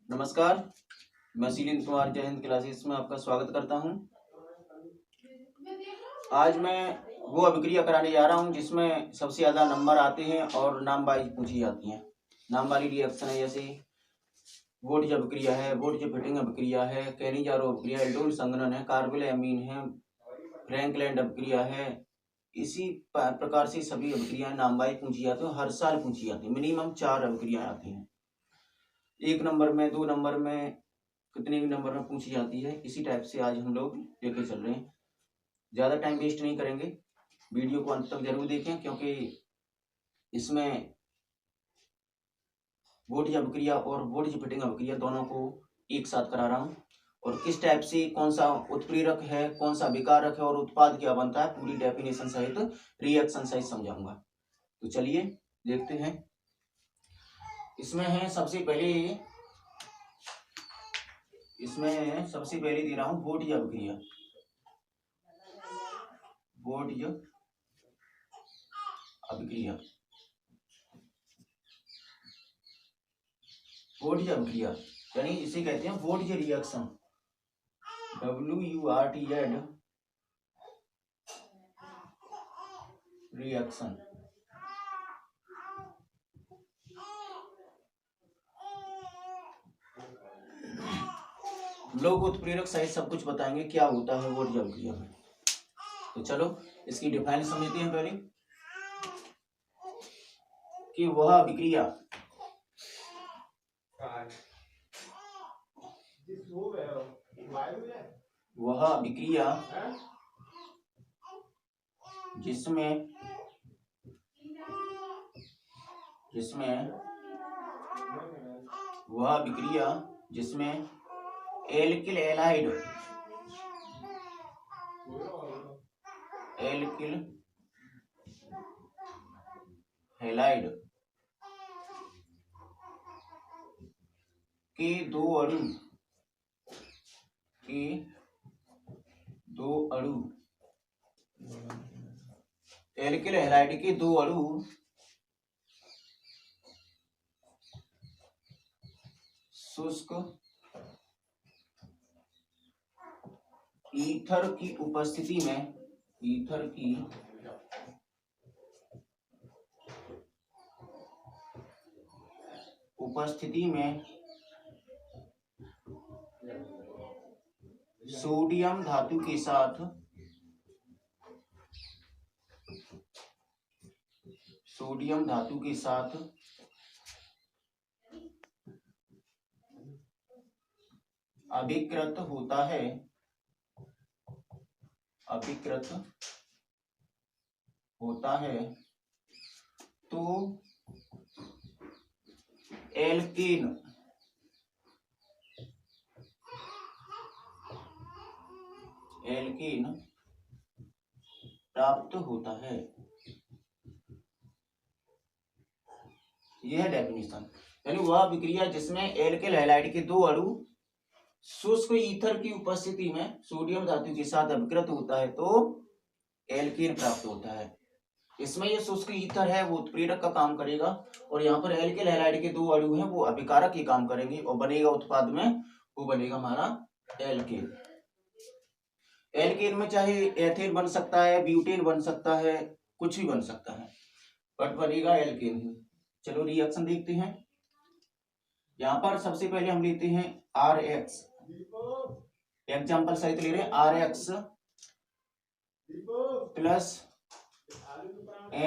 नमस्कार, मैं शीलेंद्र कुमार जय हिंद क्लासेस में आपका स्वागत करता हूं। आज मैं वो अभिक्रिया कराने जा रहा हूं जिसमें सबसे ज़्यादा नंबर आते हैं और नाम वाइज पूछी जाती हैं। नाम वाली रिएक्शन है, जैसे वोल्टेज अभिक्रिया है, वोल्टेज फिटिंग अभिक्रिया है, कैनिजारो अभिक्रिया, एल्डोल संघनन है, कार्बोल एमीन है, फ्रैंकलैंड अभिक्रिया है। इसी प्रकार से सभी अभिक्रियाएं नाम वाइज पूछी जाती हैं, हर साल पूछी जाती है। मिनिमम 4 अभिक्रियाएं आती हैं, 1 नंबर में, 2 नंबर में, कितने भी नंबर में पूछी जाती है। इसी टाइप से आज हम लोग लेके चल रहे हैं। ज़्यादा टाइम वेस्ट नहीं करेंगे, वीडियो को अंत तक जरूर देखें, क्योंकि इसमें वोल्टेज अभिक्रिया और वोल्टेज फिटिंग अभिक्रिया दोनों को एक साथ करा रहा हूँ, और किस टाइप से कौन सा उत्प्रेरक है, कौन सा विकारक है और उत्पाद क्या बनता है, पूरी डेफिनेशन सहित रिएक्शन सहित समझाऊंगा। तो चलिए देखते हैं। इसमें है सबसे पहले दे रहा हूँ वोल्टेज अभिक्रिया। वोल्टेज अभिक्रिया, वोल्टेज अभिक्रिया यानी इसे कहते हैं वोल्टेज रिएक्शन, WURTZ रिएक्शन। लोग उत्प्रेरक सहित सब कुछ बताएंगे क्या होता है वोल्टेज अभिक्रिया में। तो चलो इसकी डिफाइन समझते हैं पहले कि वह अभिक्रिया जिसमें एल्किल हैलाइड के दो अणु एल्किल हैलाइड के दो अणु शुष्क ईथर की उपस्थिति में सोडियम धातु के साथ अभिकृत होता है तो एल्केन प्राप्त होता है। यह डेफिनेशन, यानी वह अभिक्रिया जिसमें एल्किल हैलाइड के दो अणु शुष्क ईथर की उपस्थिति में सोडियम धातु के साथ अभिकृत होता है तो एल्केन प्राप्त होता है। इसमें ये शुष्क ईथर है वो उत्प्रेरक का काम करेगा, और यहाँ पर एल्किल हैलाइड के दो अणु हैं वो अभिकारक ही काम करेंगे, और बनेगा उत्पाद में वो बनेगा हमारा एल्केन। एल्केन में चाहे एथेन बन सकता है, ब्यूटेन बन सकता है, कुछ भी बन सकता है, बट बनेगा एल्केन ही। चलो रिएक्शन देखते हैं। यहाँ पर सबसे पहले हम लेते हैं RX, एग्जाम्पल सहित ले रहे हैं। RX plus Na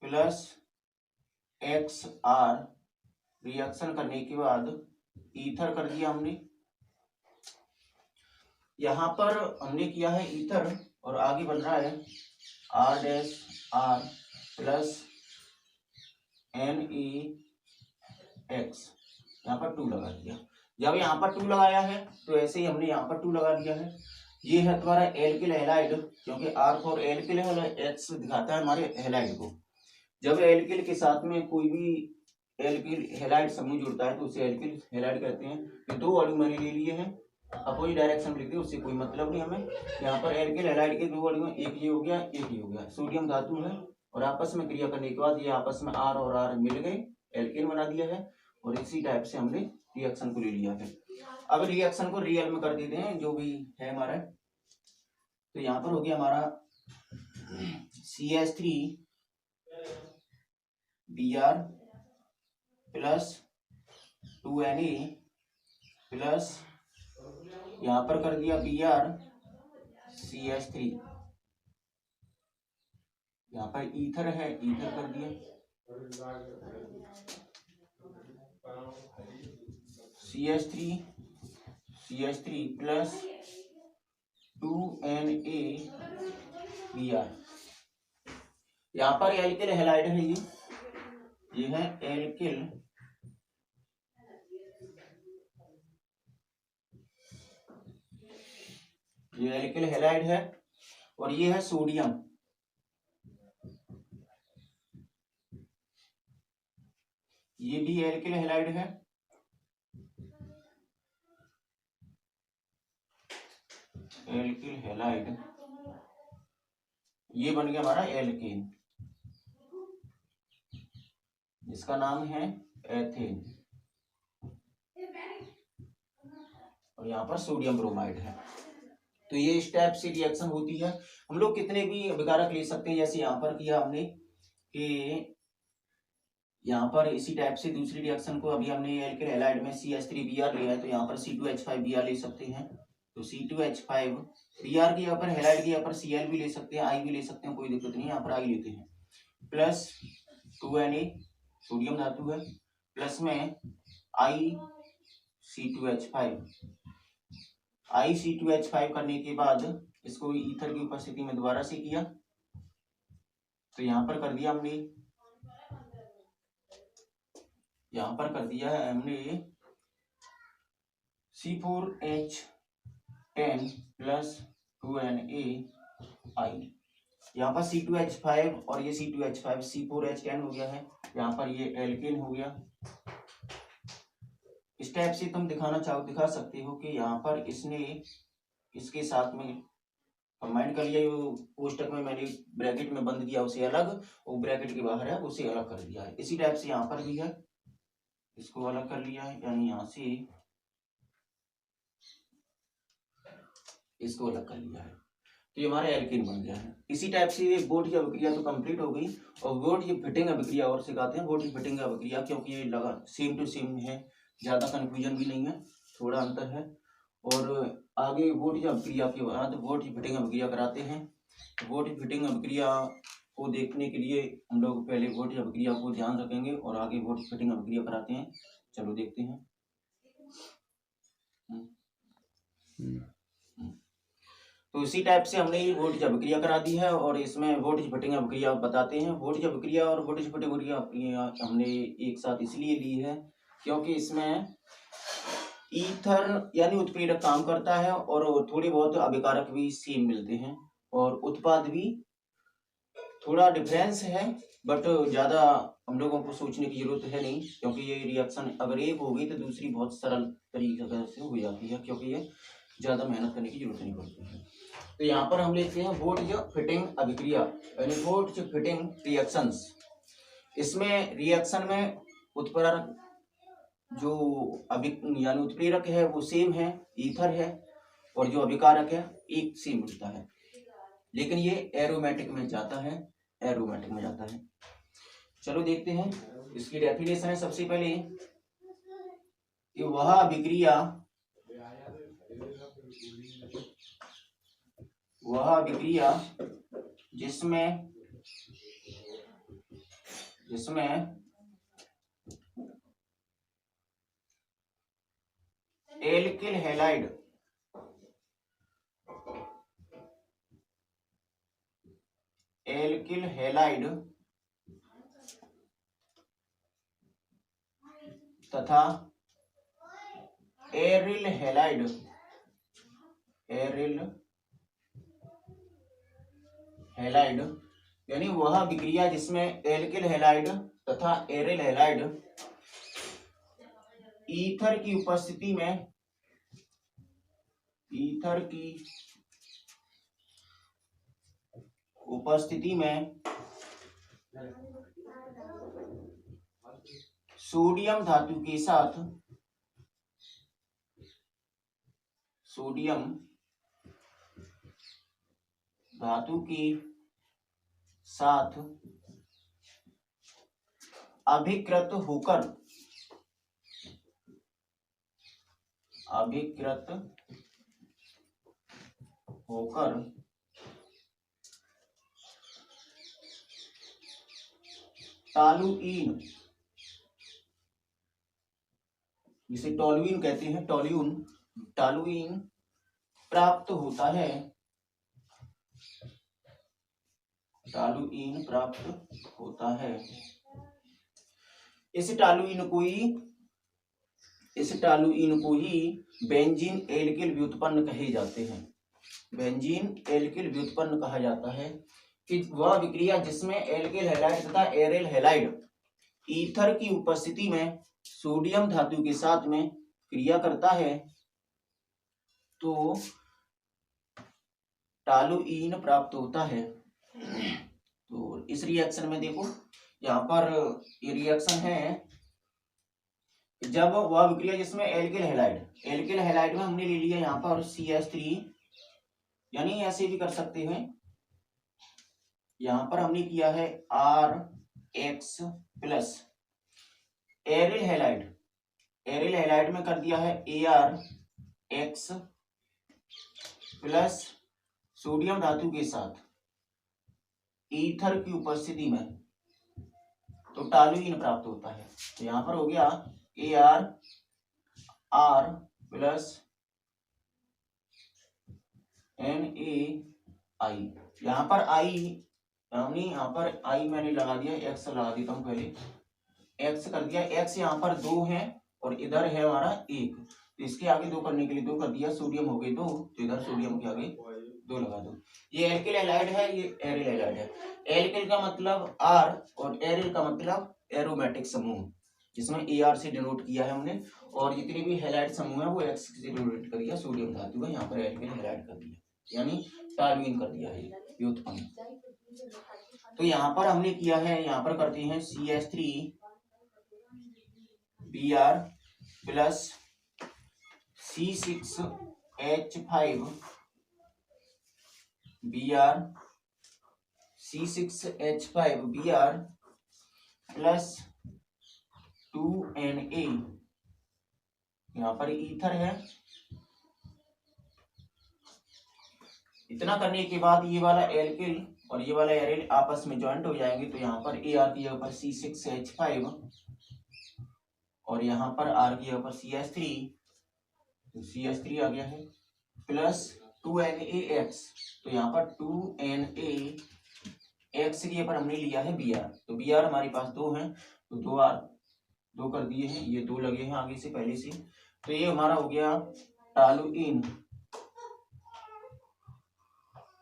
plus XR reaction करने के बाद ईथर कर दिया हमने। यहाँ पर हमने किया है ईथर, और आगे बन रहा है R' प्लस NaX, यहाँ पर 2 लगा दिया। जब यहाँ पर 2 लगाया है तो ऐसे ही हमने यहाँ पर 2 लगा दिया है। ये है तुम्हारा एल्किल हैलाइड, क्योंकि R फॉर एल्किल है और X दिखाता है हमारे हैलाइड को। जब एल्किल के साथ में कोई भी एल्किल हैलाइड समूह जुड़ता है तो उसे एल्किल हैलाइड कहते हैं। कि 2 अणु मैंने ले लिए हैं, अपोजिट डायरेक्शन लिख दिए, उससे कोई मतलब नहीं हमें। यहाँ पर एल्किल हैलाइड के 2 अणु, एक ये हो गया, एक ये हो गया। सोडियम धातु है और आपस में क्रिया करने के बाद ये आपस में R और R मिल गए, एल्केन बना दिया है। और इसी टाइप से हमने रिएक्शन को ले लिया है। अब रिएक्शन को रियल में कर देते हैं जो भी है हमारा। तो यहाँ पर हो गया हमारा CH3Br प्लस 2Na प्लस यहाँ पर कर दिया BrCH3, यहाँ पर ईथर है, ईथर कर दिया CH3 प्लस 2NaBr। यहाँ पर एल्किल हैलाइड है, ये है एल्किल ये एल्किल हैलाइड है। और ये है सोडियम, ये भी एल्किल हैलाइड है। एल्किल हैलाइड, ये बन गया हमारा एल्केन, जिसका नाम है एथेन। और यहाँ पर सोडियम ब्रोमाइड है। तो ये इस टाइप से रिएक्शन होती है। हम लोग कितने भी विकारक ले सकते हैं, जैसे यहाँ पर किया हमने कि यहाँ पर इसी टाइप से दूसरी रिएक्शन को अभी हमने एल्किल हैलाइड में CH3Br लिया है, तो यहाँ पर C2H5Br ले सकते हैं। तो C2H5Br की यहाँ पर हैलाइड की यहाँ पर Cl भी ले सकते हैं, I भी ले सकते हैं, कोई दिक्कत नहीं, यहाँ पर I लेते हैं। प्लस 2Na सोडियम धातु है, प्लस में IC2H5 करने के बाद इसको ईथर की उपस्थिति में दोबारा से किया। तो यहाँ पर कर दिया हमने, यहाँ पर कर दिया है हमने C4H10 प्लस 2NaI। यहाँ पर C2H5 और ये C2H5 C4H10 हो गया है, यहाँ पर ये एल्केन हो गया। इस टाइप से तुम दिखा सकते हो कि यहाँ पर इसने इसके साथ में कंबाइंड कर लिया, वो कोष्टक में मैंने ब्रैकेट में बंद किया उसे अलग, वो ब्रैकेट के बाहर है उसे अलग कर दिया है। इसी टाइप से यहाँ पर भी है, इसको अलग कर लिया है, यानी यहाँ से इसको अलग कर लिया है, तो ये हमारा एल्केन बन गया है। इसी टाइप से बोट की अभिक्रिया तो कंप्लीट हो गई। और बोट की फिटिंग अभिक्रिया और सिखाते हैं, बोट की फिटिंग अभिक्रिया, क्योंकि ये लगा सेम टू सेम है, ज्यादा कंफ्यूजन भी नहीं है, थोड़ा अंतर है। और आगे बोट की अभिक्रिया के बाद बोट की फिटिंग अभिक्रिया कराते हैं। बोट की फिटिंग अभिक्रिया को देखने के लिए हम लोग पहले बोट की अभिक्रिया को ध्यान रखेंगे और आगे बोट की फिटिंग अभिक्रिया कराते हैं। चलो देखते हैं। तो इसी टाइप से हमने ये वोल्टेज अभिक्रिया करा दी है और इसमें वोल्टेज फिटिंग अभिक्रिया बताते हैं। वोल्टेज अभिक्रिया और वोल्टेज फिटिंग अभिक्रिया हमने एक साथ इसलिए ली है क्योंकि इसमें ईथर यानी उत्प्रेरक काम करता है और थोड़े बहुत अभिकारक भी सेम मिलते हैं और उत्पाद भी थोड़ा डिफरेंस है, बट ज्यादा हम लोगों को सोचने की जरूरत है नहीं, क्योंकि ये रिएक्शन अगर एक हो गई तो दूसरी बहुत सरल तरीके से हो जाती है, क्योंकि ये ज्यादा मेहनत करने की जरूरत नहीं पड़ती है। तो यहाँ पर हम लेते हैं वोल्टेज फिटिंग अभिक्रिया यानी वोल्टेज फिटिंग रिएक्शंस। इसमें रिएक्शन में उत्प्रेरक जो यानी उत्प्रेरक है वो सेम है, ईथर है, और जो अभिकारक है एक सेम मिलता है, लेकिन ये एरोमेटिक में जाता है, एरोमेटिक में जाता है। चलो देखते हैं, इसकी डेफिनेशन है सबसे पहले कि वह अभिक्रिया जिसमें एल्किल हैलाइड तथा एरिल हैलाइड यानी वह अभिक्रिया जिसमें एल्किल हैलाइड तथा एरिल हैलाइड ईथर की उपस्थिति में सोडियम धातु के साथ सोडियम धातु के साथ अभिकृत होकर टॉलुइन, जिसे टॉलुइन कहते हैं, टॉलुइन प्राप्त होता है, टॉलुइन प्राप्त होता है। इस टॉलुइन को ही बेंजीन एल्किल व्युत्पन्न कहे जाते हैं। बेंजीन एल्किल व्युत्पन्न कहा जाता है कि वह विक्रिया जिसमें एल्किल हैलाइड तथा एरिल हैलाइड ईथर की उपस्थिति में सोडियम धातु के साथ में क्रिया करता है तो टॉलुइन प्राप्त होता है। तो इस रिएक्शन में देखो, यहाँ पर ये रिएक्शन है जब वह विक्रिया जिसमें एल्किल हैलाइड में हमने ले लिया यहाँ पर CH3, यानी ऐसे भी कर सकते हैं, यहाँ पर हमने किया है RX प्लस एरिल हैलाइड में कर दिया है ArX प्लस सोडियम धातु के साथ ईथर की उपस्थिति में, तो टॉलुइन प्राप्त होता है। तो यहाँ पर हो गया ArR प्लस NaI। यहाँ पर I मैंने लगा दिया, X लगा देता हूँ पहले, X कर दिया। X यहाँ पर 2 है और इधर है हमारा 1, तो इसके आगे 2 करने के लिए 2 कर दिया, सोडियम हो गए 2, तो इधर सोडियम के आगे 2 लगा दो। ये एल्किल हैलाइड है, ये एरिल हैलाइड है। एल्किल का मतलब R और एरिल का मतलब एरोमेटिक समूह, जिसमें AR से डिनोट किया है हमने, और जितने भी हैलाइड समूह है वो X से डिनोट कर दिया, सोडियम धातु है, यहाँ पर एल्किल हैलाइड कर दिया, यानी टॉलुइन कर दिया है व्युत्पन्न। तो यहाँ पर हमने किया है, यहाँ पर करते हैं CH3Br plus C6H5Br plus 2Na, यहाँ पर ईथर है। इतना करने के बाद ये वाला एल्किल और ये वाला एरिल आपस में ज्वाइंट हो जाएंगे, तो यहाँ पर AR की जगह पर C6H5 और यहाँ पर R की जगह पर CH3, तो CH3 आ गया है, प्लस 2NaX, तो यहाँ पर 2NaX की पर हमने लिया है Br, तो Br हमारे पास 2 हैं, तो 2 कर दिए हैं, ये 2 लगे हैं आगे से पहले से, तो ये हमारा हो गया टॉलुइन।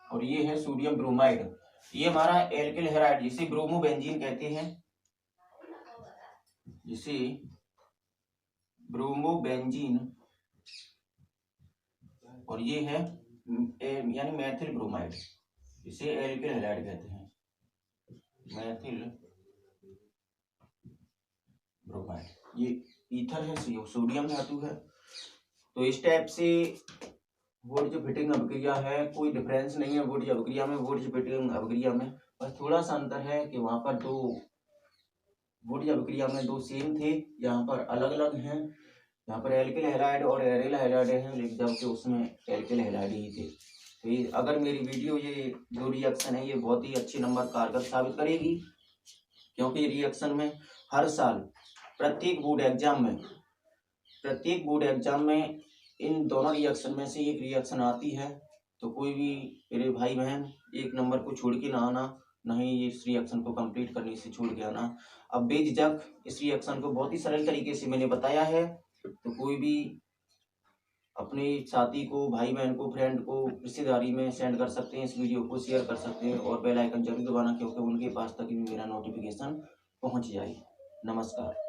और ये है सोडियम ब्रोमाइड, ये हमारा एल्किल हैलाइड जिसे ब्रोमोबेंजीन कहते हैं, जिसे ब्रोमोबेंजीन, और ये है यानी मैथिल ब्रोमाइड, इसे एल्किल हैलाइड कहते हैं, मैथिल ब्रोमाइड। ये ईथर है, सोडियम धातु है। तो इस टाइप से वोल्ज फिटिंग अभिक्रिया है, कोई डिफरेंस नहीं है वोल्ज अभिक्रिया में, वोल्ज फिटिंग अभिक्रिया में, बस थोड़ा सा अंतर है कि वहां पर 2 वोल्ज अभिक्रिया में 2 सेम थे, यहाँ पर अलग अलग हैं, यहाँ पर एल्किल हैलाइड और एरिल हैलाइड है, लेकिन जबकि उसमें एल्किल हैलाइड ही थे। तो ये अगर मेरी वीडियो, ये जो रिएक्शन है ये बहुत ही अच्छे नंबर कारगर साबित करेगी, क्योंकि रिएक्शन में हर साल प्रत्येक बोर्ड एग्जाम में इन दोनों रिएक्शन में से एक रिएक्शन आती है। तो कोई भी मेरे भाई बहन एक नंबर को छोड़ के ना आना, नहीं इस रिएक्शन को कंप्लीट करने से छोड़ के आना। अब बेझिझक इस रिएक्शन को बहुत ही सरल तरीके से मैंने बताया है, तो कोई भी अपने साथी को, भाई बहन को, फ्रेंड को रिश्तेदारी में सेंड कर सकते हैं, इस वीडियो को शेयर कर सकते हैं, और बेल आइकन जरूर दबाना, क्योंकि उनके पास तक भी मेरा नोटिफिकेशन पहुंच जाए। नमस्कार।